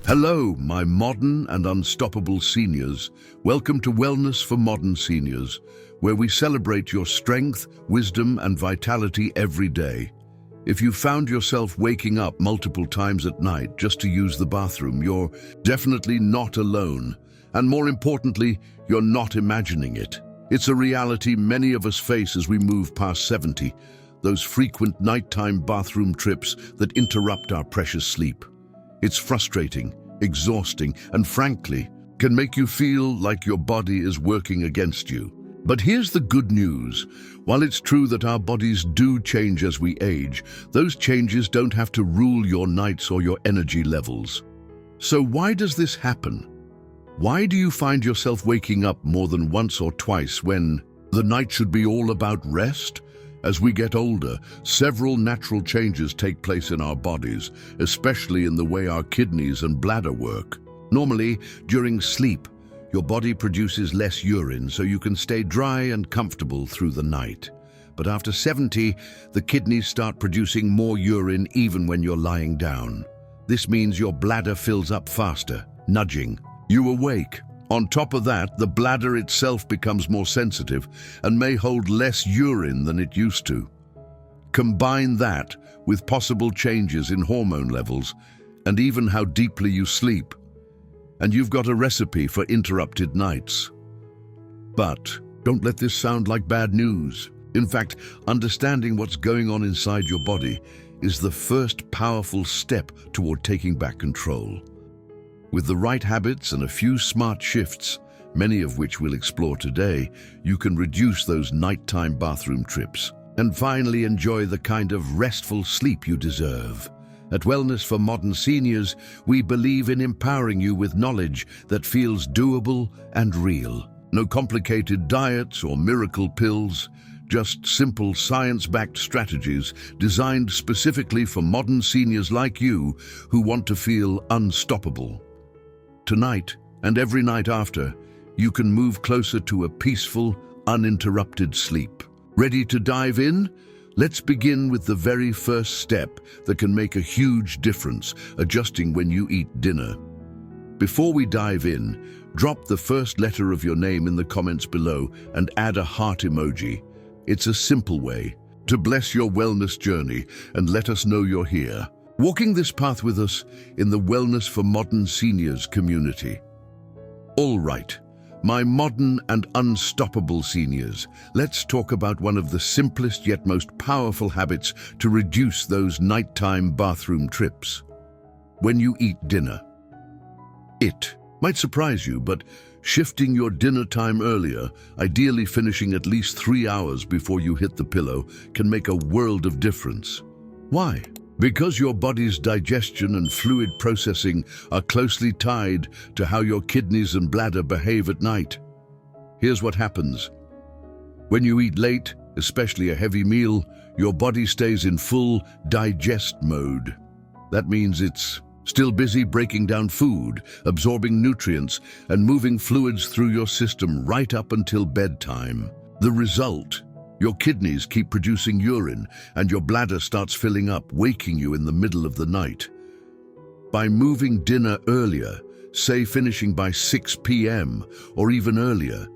Hello, my modern and unstoppable seniors. Welcome to Wellness for Modern Seniors, where we celebrate your strength, wisdom, and vitality every day. If you found yourself waking up multiple times at night just to use the bathroom, you're definitely not alone. And more importantly, you're not imagining it. It's a reality many of us face as we move past 70, those frequent nighttime bathroom trips that interrupt our precious sleep. It's frustrating, exhausting, and frankly, can make you feel like your body is working against you. But here's the good news. While it's true that our bodies do change as we age, those changes don't have to rule your nights or your energy levels. So why does this happen? Why do you find yourself waking up more than once or twice when the night should be all about rest? As we get older, several natural changes take place in our bodies, especially in the way our kidneys and bladder work. Normally, during sleep, your body produces less urine so you can stay dry and comfortable through the night. But after 70, the kidneys start producing more urine even when you're lying down. This means your bladder fills up faster, nudging you awake. On top of that, the bladder itself becomes more sensitive and may hold less urine than it used to. Combine that with possible changes in hormone levels and even how deeply you sleep, and you've got a recipe for interrupted nights. But don't let this sound like bad news. In fact, understanding what's going on inside your body is the first powerful step toward taking back control. With the right habits and a few smart shifts, many of which we'll explore today, you can reduce those nighttime bathroom trips and finally enjoy the kind of restful sleep you deserve. At Wellness for Modern Seniors, we believe in empowering you with knowledge that feels doable and real. No complicated diets or miracle pills, just simple science-backed strategies designed specifically for modern seniors like you who want to feel unstoppable. Tonight, and every night after, you can move closer to a peaceful, uninterrupted sleep. Ready to dive in? Let's begin with the very first step that can make a huge difference, adjusting when you eat dinner. Before we dive in, drop the first letter of your name in the comments below and add a heart emoji. It's a simple way to bless your wellness journey and let us know you're here, walking this path with us in the Wellness for Modern Seniors community. All right, my modern and unstoppable seniors, let's talk about one of the simplest yet most powerful habits to reduce those nighttime bathroom trips. When you eat dinner. It might surprise you, but shifting your dinner time earlier, ideally finishing at least 3 hours before you hit the pillow, can make a world of difference. Why? Because your body's digestion and fluid processing are closely tied to how your kidneys and bladder behave at night. Here's what happens. When you eat late, especially a heavy meal, your body stays in full digest mode. That means it's still busy breaking down food, absorbing nutrients, and moving fluids through your system right up until bedtime. The result: your kidneys keep producing urine and your bladder starts filling up, waking you in the middle of the night. By moving dinner earlier, say finishing by 6 p.m. or even earlier,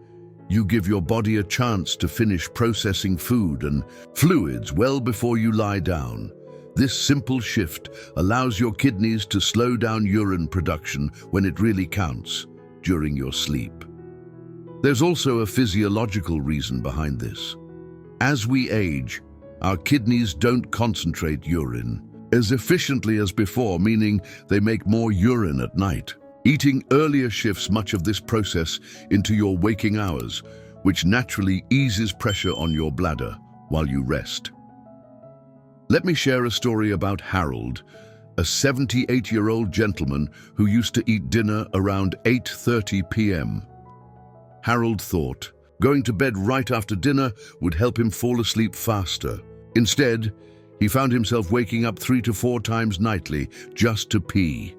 you give your body a chance to finish processing food and fluids well before you lie down. This simple shift allows your kidneys to slow down urine production when it really counts, during your sleep. There's also a physiological reason behind this. As we age, our kidneys don't concentrate urine as efficiently as before, meaning they make more urine at night. Eating earlier shifts much of this process into your waking hours, which naturally eases pressure on your bladder while you rest. Let me share a story about Harold, a 78-year-old gentleman who used to eat dinner around 8:30 p.m. Harold thought going to bed right after dinner would help him fall asleep faster. Instead, he found himself waking up 3 to 4 times nightly just to pee.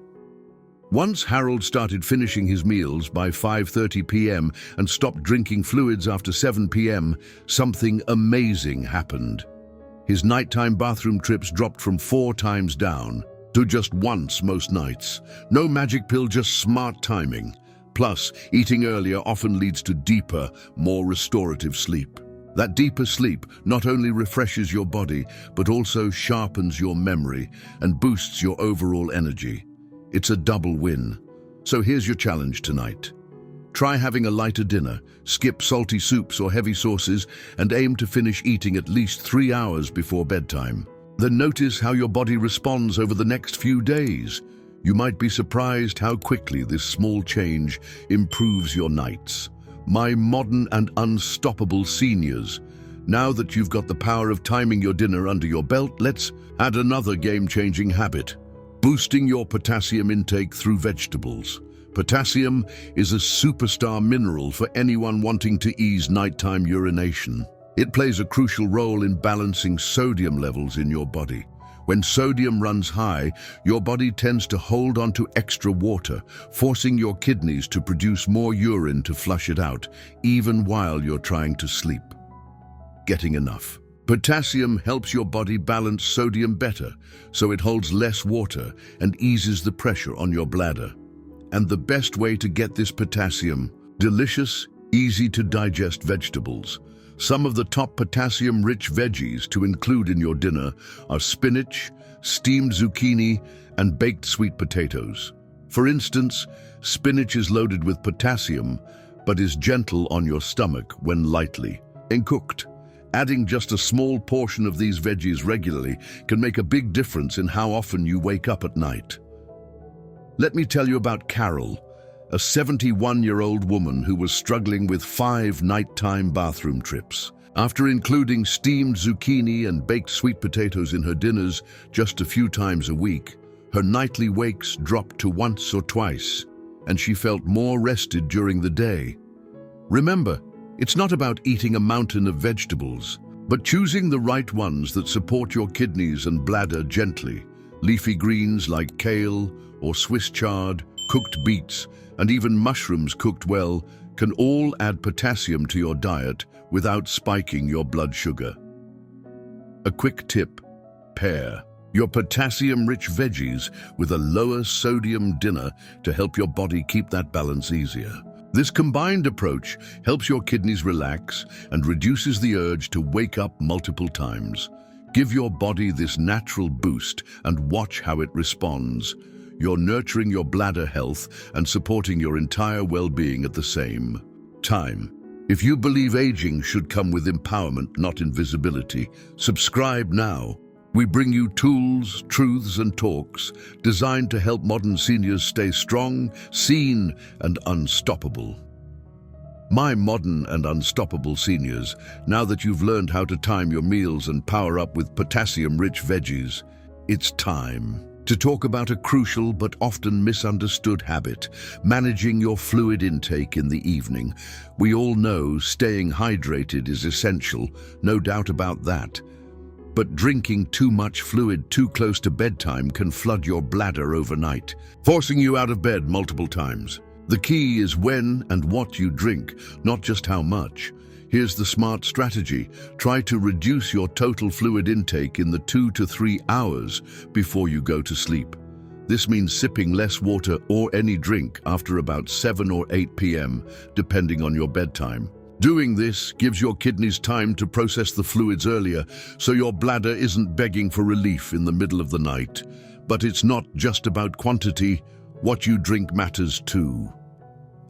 Once Harold started finishing his meals by 5:30 p.m. and stopped drinking fluids after 7 p.m., something amazing happened. His nighttime bathroom trips dropped from 4 times down to just once most nights. No magic pill, just smart timing. Plus, eating earlier often leads to deeper, more restorative sleep. That deeper sleep not only refreshes your body, but also sharpens your memory and boosts your overall energy. It's a double win. So here's your challenge tonight. Try having a lighter dinner, skip salty soups or heavy sauces, and aim to finish eating at least 3 hours before bedtime. Then notice how your body responds over the next few days. You might be surprised how quickly this small change improves your nights. My modern and unstoppable seniors, now that you've got the power of timing your dinner under your belt, let's add another game-changing habit: boosting your potassium intake through vegetables. Potassium is a superstar mineral for anyone wanting to ease nighttime urination. It plays a crucial role in balancing sodium levels in your body. When sodium runs high, your body tends to hold on to extra water, forcing your kidneys to produce more urine to flush it out, even while you're trying to sleep. Getting enough. Potassium helps your body balance sodium better, so it holds less water and eases the pressure on your bladder. And the best way to get this potassium: delicious, easy-to-digest vegetables. Some of the top potassium-rich veggies to include in your dinner are spinach, steamed zucchini, and baked sweet potatoes. For instance, spinach is loaded with potassium, but is gentle on your stomach when lightly cooked. Adding just a small portion of these veggies regularly can make a big difference in how often you wake up at night. Let me tell you about Carol, a 71-year-old woman who was struggling with 5 nighttime bathroom trips. After including steamed zucchini and baked sweet potatoes in her dinners just a few times a week, her nightly wakes dropped to once or twice, and she felt more rested during the day. Remember, it's not about eating a mountain of vegetables, but choosing the right ones that support your kidneys and bladder gently. Leafy greens like kale or Swiss chard, cooked beets, and even mushrooms cooked well can all add potassium to your diet without spiking your blood sugar. A quick tip: pair your potassium-rich veggies with a lower sodium dinner to help your body keep that balance easier. This combined approach helps your kidneys relax and reduces the urge to wake up multiple times. Give your body this natural boost and watch how it responds. You're nurturing your bladder health and supporting your entire well-being at the same time. If you believe aging should come with empowerment, not invisibility, subscribe now. We bring you tools, truths, and talks designed to help modern seniors stay strong, seen, and unstoppable. My modern and unstoppable seniors, now that you've learned how to time your meals and power up with potassium-rich veggies, it's time to talk about a crucial but often misunderstood habit: managing your fluid intake in the evening. We all know staying hydrated is essential, no doubt about that. But drinking too much fluid too close to bedtime can flood your bladder overnight, forcing you out of bed multiple times. The key is when and what you drink, not just how much. Here's the smart strategy: try to reduce your total fluid intake in the 2 to 3 hours before you go to sleep. This means sipping less water or any drink after about 7 or 8 p.m., depending on your bedtime. Doing this gives your kidneys time to process the fluids earlier, so your bladder isn't begging for relief in the middle of the night. But it's not just about quantity. What you drink matters too.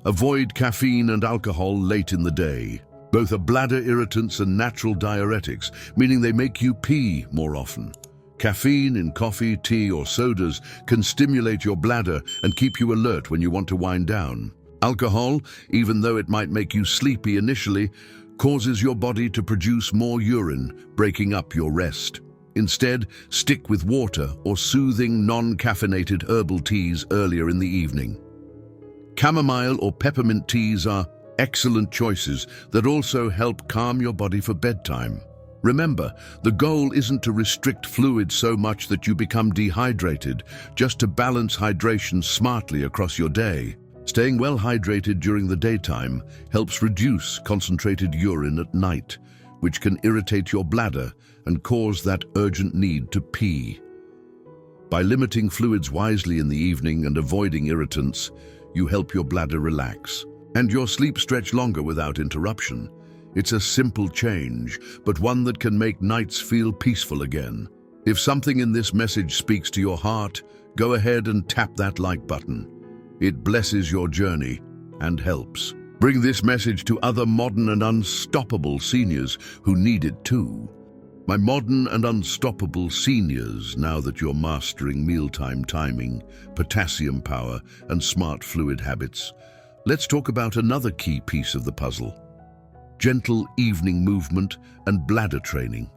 Avoid caffeine and alcohol late in the day. Both are bladder irritants and natural diuretics, meaning they make you pee more often. Caffeine in coffee, tea, or sodas can stimulate your bladder and keep you alert when you want to wind down. Alcohol, even though it might make you sleepy initially, causes your body to produce more urine, breaking up your rest. Instead, stick with water or soothing non-caffeinated herbal teas earlier in the evening. Chamomile or peppermint teas are excellent choices that also help calm your body for bedtime. Remember, the goal isn't to restrict fluid so much that you become dehydrated, just to balance hydration smartly across your day. Staying well hydrated during the daytime helps reduce concentrated urine at night, which can irritate your bladder and cause that urgent need to pee. By limiting fluids wisely in the evening and avoiding irritants, you help your bladder relax, and your sleep stretch longer without interruption. It's a simple change, but one that can make nights feel peaceful again. If something in this message speaks to your heart, go ahead and tap that like button. It blesses your journey and helps. Bring this message to other modern and unstoppable seniors who need it too. My modern and unstoppable seniors, now that you're mastering mealtime timing, potassium power, and smart fluid habits, let's talk about another key piece of the puzzle: gentle evening movement and bladder training.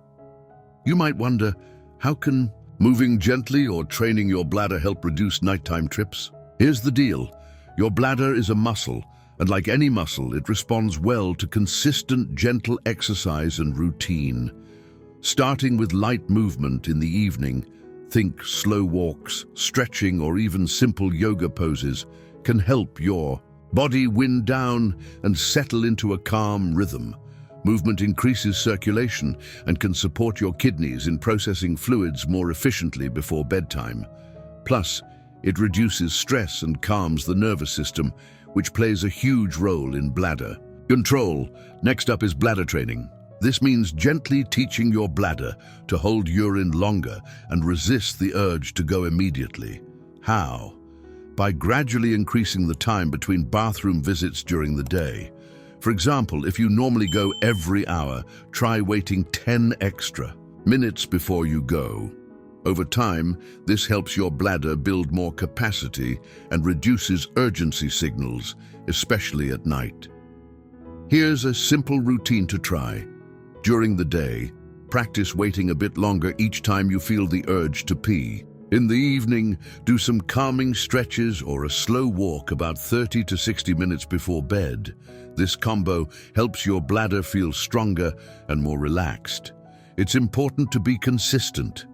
You might wonder, how can moving gently or training your bladder help reduce nighttime trips? Here's the deal. Your bladder is a muscle, and like any muscle, it responds well to consistent, gentle exercise and routine. Starting with light movement in the evening, think slow walks, stretching, or even simple yoga poses, can help your body wind down and settle into a calm rhythm. Movement increases circulation and can support your kidneys in processing fluids more efficiently before bedtime. Plus, it reduces stress and calms the nervous system, which plays a huge role in bladder control. Next up is bladder training. This means gently teaching your bladder to hold urine longer and resist the urge to go immediately. How? By gradually increasing the time between bathroom visits during the day. For example, if you normally go every hour, try waiting 10 extra minutes before you go. Over time, this helps your bladder build more capacity and reduces urgency signals, especially at night. Here's a simple routine to try. During the day, practice waiting a bit longer each time you feel the urge to pee. In the evening, do some calming stretches or a slow walk about 30 to 60 minutes before bed. This combo helps your bladder feel stronger and more relaxed. It's important to be consistent.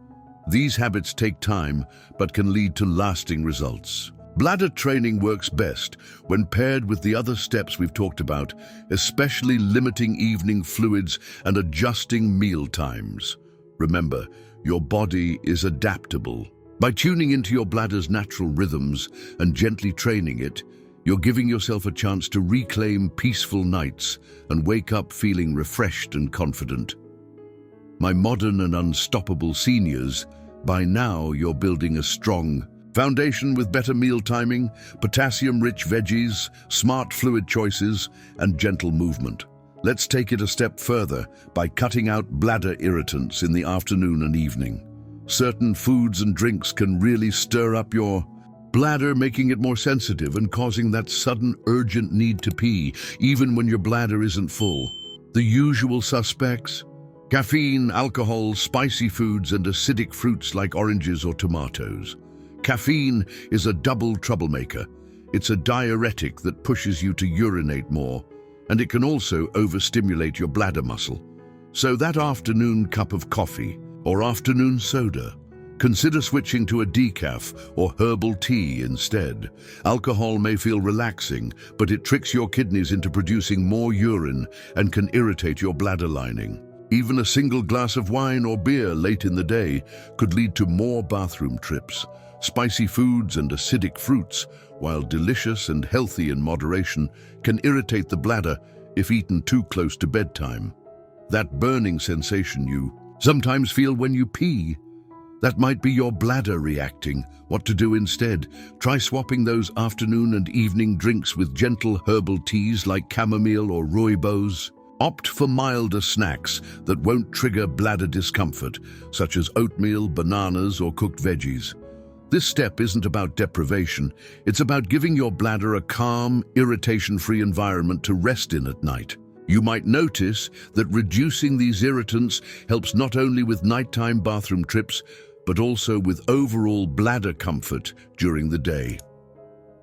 These habits take time, but can lead to lasting results. Bladder training works best when paired with the other steps we've talked about, especially limiting evening fluids and adjusting meal times. Remember, your body is adaptable. By tuning into your bladder's natural rhythms and gently training it, you're giving yourself a chance to reclaim peaceful nights and wake up feeling refreshed and confident. My modern and unstoppable seniors, by now you're building a strong foundation with better meal timing, potassium-rich veggies, smart fluid choices, and gentle movement. Let's take it a step further by cutting out bladder irritants in the afternoon and evening. Certain foods and drinks can really stir up your bladder, making it more sensitive and causing that sudden urgent need to pee, even when your bladder isn't full. The usual suspects: caffeine, alcohol, spicy foods, and acidic fruits like oranges or tomatoes. Caffeine is a double troublemaker. It's a diuretic that pushes you to urinate more, and it can also overstimulate your bladder muscle. So that afternoon cup of coffee or afternoon soda, consider switching to a decaf or herbal tea instead. Alcohol may feel relaxing, but it tricks your kidneys into producing more urine and can irritate your bladder lining. Even a single glass of wine or beer late in the day could lead to more bathroom trips. Spicy foods and acidic fruits, while delicious and healthy in moderation, can irritate the bladder if eaten too close to bedtime. That burning sensation you sometimes feel when you pee, that might be your bladder reacting. What to do instead? Try swapping those afternoon and evening drinks with gentle herbal teas like chamomile or rooibos. Opt for milder snacks that won't trigger bladder discomfort, such as oatmeal, bananas, or cooked veggies. This step isn't about deprivation, it's about giving your bladder a calm, irritation-free environment to rest in at night. You might notice that reducing these irritants helps not only with nighttime bathroom trips, but also with overall bladder comfort during the day.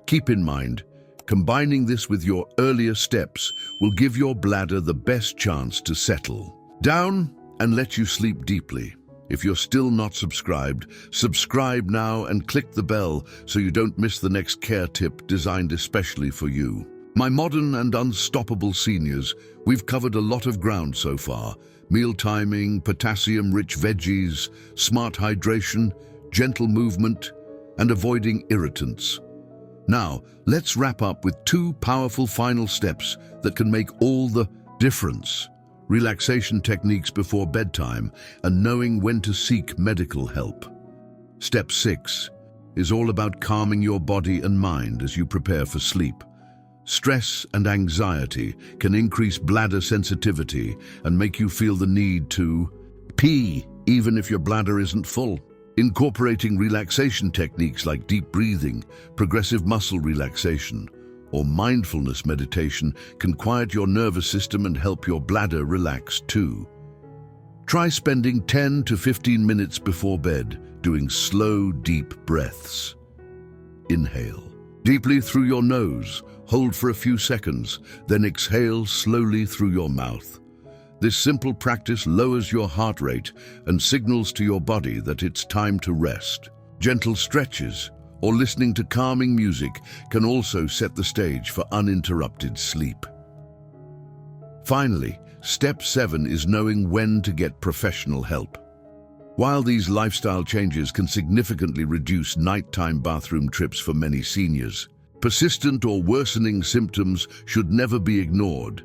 Keep in mind, combining this with your earlier steps will give your bladder the best chance to settle down and let you sleep deeply. If you're still not subscribed, subscribe now and click the bell so you don't miss the next care tip designed especially for you. My modern and unstoppable seniors, we've covered a lot of ground so far. Meal timing, potassium-rich veggies, smart hydration, gentle movement, and avoiding irritants. Now, let's wrap up with 2 powerful final steps that can make all the difference. Relaxation techniques before bedtime and knowing when to seek medical help. Step 6 is all about calming your body and mind as you prepare for sleep. Stress and anxiety can increase bladder sensitivity and make you feel the need to pee, even if your bladder isn't full. Incorporating relaxation techniques like deep breathing, progressive muscle relaxation, or mindfulness meditation can quiet your nervous system and help your bladder relax too. Try spending 10 to 15 minutes before bed doing slow, deep breaths. Inhale deeply through your nose, hold for a few seconds, then exhale slowly through your mouth. This simple practice lowers your heart rate and signals to your body that it's time to rest. Gentle stretches or listening to calming music can also set the stage for uninterrupted sleep. Finally, step 7 is knowing when to get professional help. While these lifestyle changes can significantly reduce nighttime bathroom trips for many seniors, persistent or worsening symptoms should never be ignored.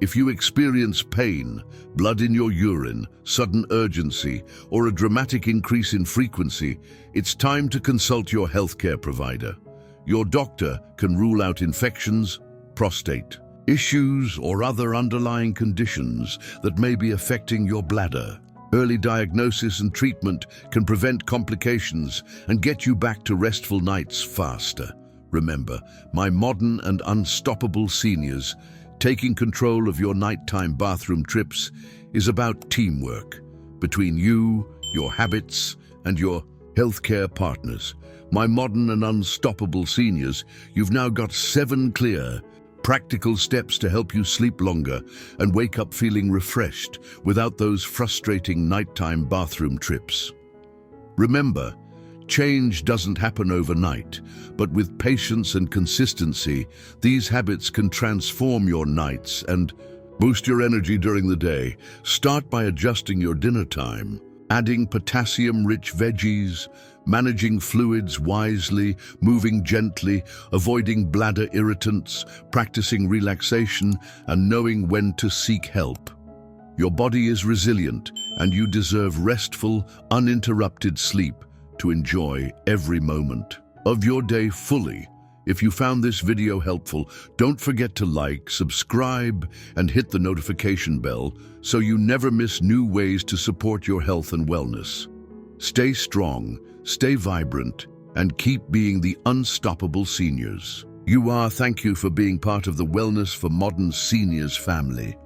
If you experience pain, blood in your urine, sudden urgency, or a dramatic increase in frequency, it's time to consult your healthcare provider. Your doctor can rule out infections, prostate issues, or other underlying conditions that may be affecting your bladder. Early diagnosis and treatment can prevent complications and get you back to restful nights faster. Remember, my modern and unstoppable seniors, taking control of your nighttime bathroom trips is about teamwork between you, your habits, and your healthcare partners. My modern and unstoppable seniors, you've now got 7 clear, practical steps to help you sleep longer and wake up feeling refreshed without those frustrating nighttime bathroom trips. Remember, change doesn't happen overnight, but with patience and consistency, these habits can transform your nights and boost your energy during the day. Start by adjusting your dinner time, adding potassium-rich veggies, managing fluids wisely, moving gently, avoiding bladder irritants, practicing relaxation, and knowing when to seek help. Your body is resilient, and you deserve restful, uninterrupted sleep to enjoy every moment of your day fully. If you found this video helpful, don't forget to like, subscribe, and hit the notification bell so you never miss new ways to support your health and wellness. Stay strong, stay vibrant, and keep being the unstoppable seniors you are. Thank you for being part of the Wellness for Modern Seniors family.